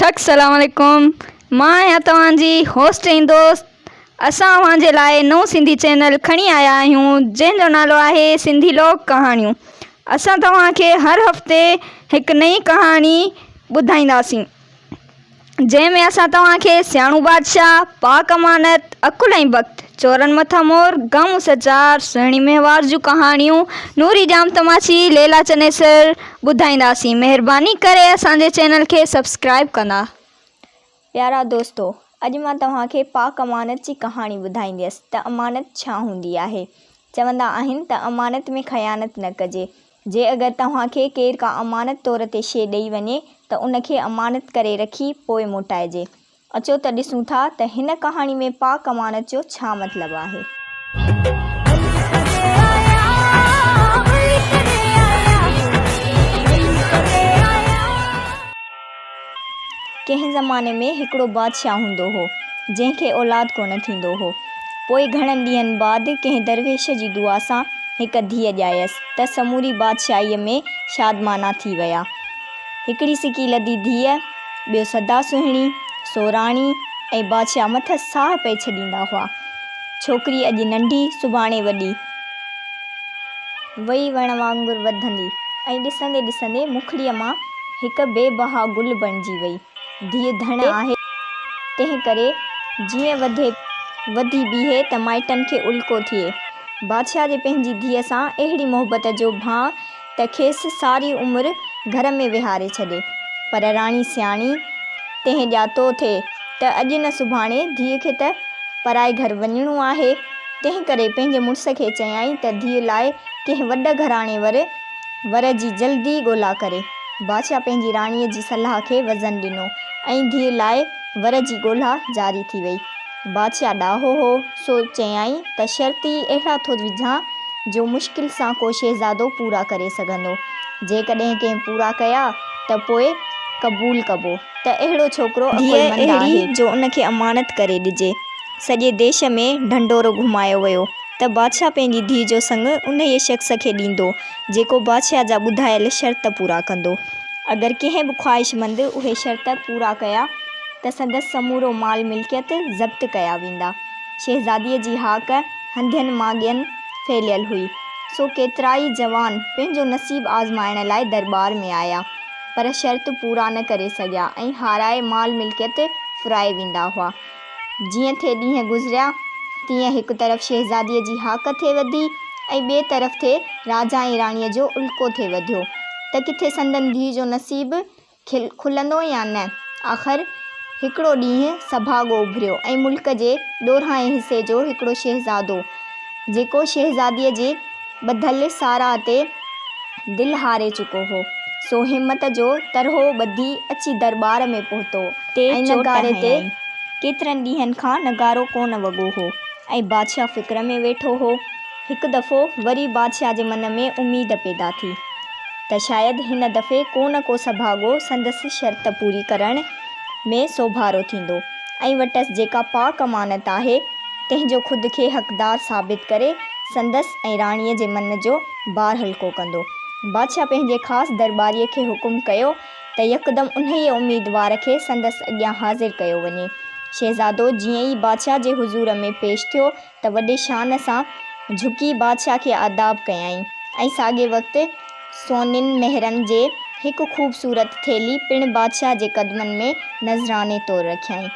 ठक सलाम अलैकुम। मां आहियां तव्हांजी होस्ट ऐं दोस्त। असां तव्हांजे लाइ नओं सिंधी चैनल खणी आया आहियूं जंहिंजो नालो आहे सिंधी लोक कहाणियूं। असां तव्हांखे हर हफ़्ते हिकु नई कहाणी ॿुधाईंदासीं जंहिंमें असां तव्हांखे सियाणू बादशाह, पाक अमानत, अकुल ऐं बख़्त, चोरनि मथां मोर, गम सचार, सुहिणी मेवार जूं कहाणियूं, नूरी जाम तमाची, लैला चनेसर ॿुधाईंदासीं। महिरबानी करे असांजे चैनल खे सब्सक्राइब कंदा। प्यारा दोस्तो, अॼु मां तव्हांखे पाक अमानत जी कहाणी ॿुधाईंदसि त अमानत छा हूंदी आहे। चवंदा आहिनि त अमानत में ख़यानत न कजे। जे अगरि तव्हांखे केरु का अमानत तौर ते शइ ॾेई वञे त उनखे अमानत करे रखी पोइ मोटाइजे। अचो त ॾिसूं था त हिन कहाणी में पाक अमानत जो छा मतिलबु आहे। कंहिं ज़माने में हिकिड़ो बादशाह हूंदो हो जंहिंखे औलाद कोन थींदो हो। पोइ घणनि ॾींहंनि बाद कंहिं दरवेश जी दुआ सां हिकु धीअ ॼायसि त समूरी बादशाहीअ में शादमाना थी विया। हिकिड़ी सिकी लधी धीअ, ॿियो सदा सुहिणी, सोराणी ऐं बादशाह मथां साह पई छॾींदा हुआ। छोकिरी अॼु नंढी सुभाणे वॾी, वई वण वांगुरु वधंदी ऐं ॾिसंदे ॾिसंदे मुखड़ीअ मां हिकु बेबहा गुल बणिजी वई। धीअ धण आहे, तंहिं करे जीअं वधी बीहे त माइटनि खे उल्को थिए। बादशाह जे पंहिंजी धीअ सां अहिड़ी मोहबत जो भाउ त खेसि सारी उमिरि घर में विहारे छॾे। पर राणी सियाणी, तंहिं ॼातो थिए त अॼु न सुभाणे धीअ खे त पराए घर वञिणो आहे। तंहिं करे पंहिंजे मुड़ुस खे चयाईं त धीअ लाइ कंहिं वॾ घराणे वर जी जल्दी ॻोल्हा करे। बादशाह पंहिंजी राणीअ जी सलाह खे वज़न ॾिनो ऐं धीअ लाइ वर जी ॻोल्हा जारी थी वई। बादशाह ॾाहो हो, सो चयाईं त शर्त ई अहिड़ा थो विझां जो मुश्किल सां को शहज़ादो पूरा करे सघंदो। जेकॾहिं कंहिं पूरा कया त पोइ क़बूल कबो त अहिड़ो छोकिरो अकुलमंद आहे जो उनखे अमानत करे ॾिजे। सॼे देश में ढंढोरो घुमायो वियो त बादशाह पंहिंजी धीअ जो संग उन ई शख़्स खे ॾींदो जेको बादशाह जा ॿुधायल शर्त पूरा कंदो। अगरि कंहिं बि ख़्वाहिशमंद उहे शर्त पूरा कया त संदसि समूरो माल मिल्कियत ज़ब्त कया वेंदा। शहज़ादीअ जी हाक हंधियनि माॻियनि फैलियल हुई, सो केतिराई जवान पंहिंजो नसीब आज़माइण लाइ दरबार में आया, पर शर्त पूरा न करे सघिया ऐं हाराए माल मिल्कियत फुराए वेंदा हुआ। जीअं थिए ॾींहं गुज़रिया तीअं हिकु तरफ़ शहज़ादीअ जी हाक थिए वधी ऐं ॿिए तरफ़ थिए राजा ऐं राणीअ जो उल्को थिए वधियो त किथे संदन धीअ जो नसीब खुलंदो या न। आख़िर हिकिड़ो ॾींहुं सभाॻो उभिरियो ऐं मुल्क जे ॾोरांहें हिसे जो हिकिड़ो शहज़ादो, जेको शहज़ादीअ जे ॿधल साराह ते दिलि हारे चुको हो, सो हिमत जो तरहो ॿधी अची दरबार में पहुतो ऐं नगारे ते केतिरनि ॾींहंनि खां नगारो कोन वॻो हो ऐं बादशाह फ़िक्र में वेठो हो। हिकु दफ़ो वरी बादशाह जे मन में उमेद पैदा थी त शायदि हिन दफ़े को सभाॻो संदसि शर्त पूरी करण में सोभारो थींदो ऐं वटसि जेका पाक अमानत आहे तंहिंजो ख़ुदि खे हक़दार साबित करे संदसि ऐं राणीअ जे मन जो भार हल्को कंदो। बादशाह पंहिंजे ख़ासि दरबारीअ खे हुकुम कयो त यकदमि उन्हीअ उम्मीदवार खे संदसि अॻियां हाज़िर कयो वञे। शहज़ादो जीअं ई बादशाह जे हुज़ूर में पेश थियो त वॾे शान सां झुकी बादशाह खे आदाब कयाईं ऐं साॻे वक़्तु सोननि मेहरनि जे हिकु ख़ूबसूरत थेली पिणु बादशाह जे क़दमनि में नज़राने तौरु रखियाईं।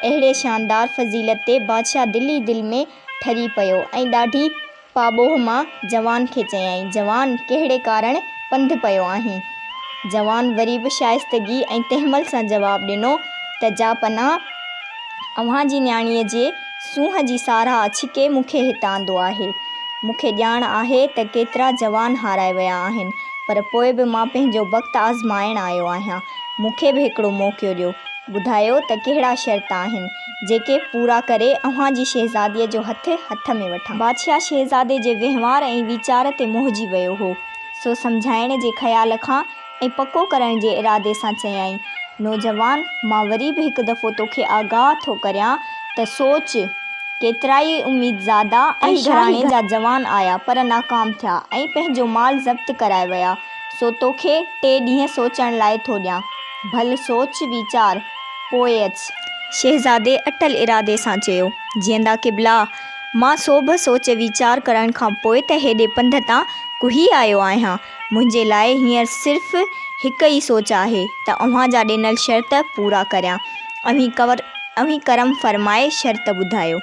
अहिड़े शानदार फज़ीलत ते बादशाह दिलि ई दिलि में ठरी पियो ऐं ॾाढी पाॿोह मां जवान खे चयाईं, जवान कहिड़े कारण पंधु पियो आहीं। जवान वरी बि शाइस्तगी ऐं तहमल सां जवाबु ॾिनो त जा पनाह, अव्हां जी न्याणीअ जे सूंहं जी साराह छिके मूंखे हितां आंदो आहे। मूंखे ॼाण आहे त केतिरा जवान हाराए विया आहिनि, पर पोइ बि मां पंहिंजो वक़्तु आज़माइण आयो आहियां। मूंखे बि हिकिड़ो मौक़ो ॾियो। ॿुधायो त कहिड़ा शर्त आहिनि जेके पूरा करे अव्हां जी शहज़ादीअ जो हथ में वठां। बादशाह शहज़ादे जे वहिंवार ऐं वीचार ते मोहिजी वियो हो, सो सम्झाइण जे ख़्याल खां ऐं पको करण जे इरादे सां चयाईं, नौजवान, मां वरी बि हिकु दफ़ो तोखे आगाह थो करियां त सोच, केतिराई उम्मीदज़ादा ऐं घराणे जा जवान आया पर नाकाम थिया ऐं पंहिंजो माल ज़ब्त कराए विया, सो तोखे 3 ॾींहं सोचण लाइ थो ॾियां। भल सोच वीचार पोइ अचु। शहज़ादे अटल इरादे सां चयो। जीअंदा क़िबला, मां सोभ सोच वीचार करण खां पोइ त हेॾे पंध तां कुही आयो आहियां। मुंहिंजे लाइ हींअर सिर्फ़ु हिकु ई सोच आहे त अव्हां जा ॾिनल शर्त पूरा करियां। अव्हीं करम फ़रमाए शर्त ॿुधायो।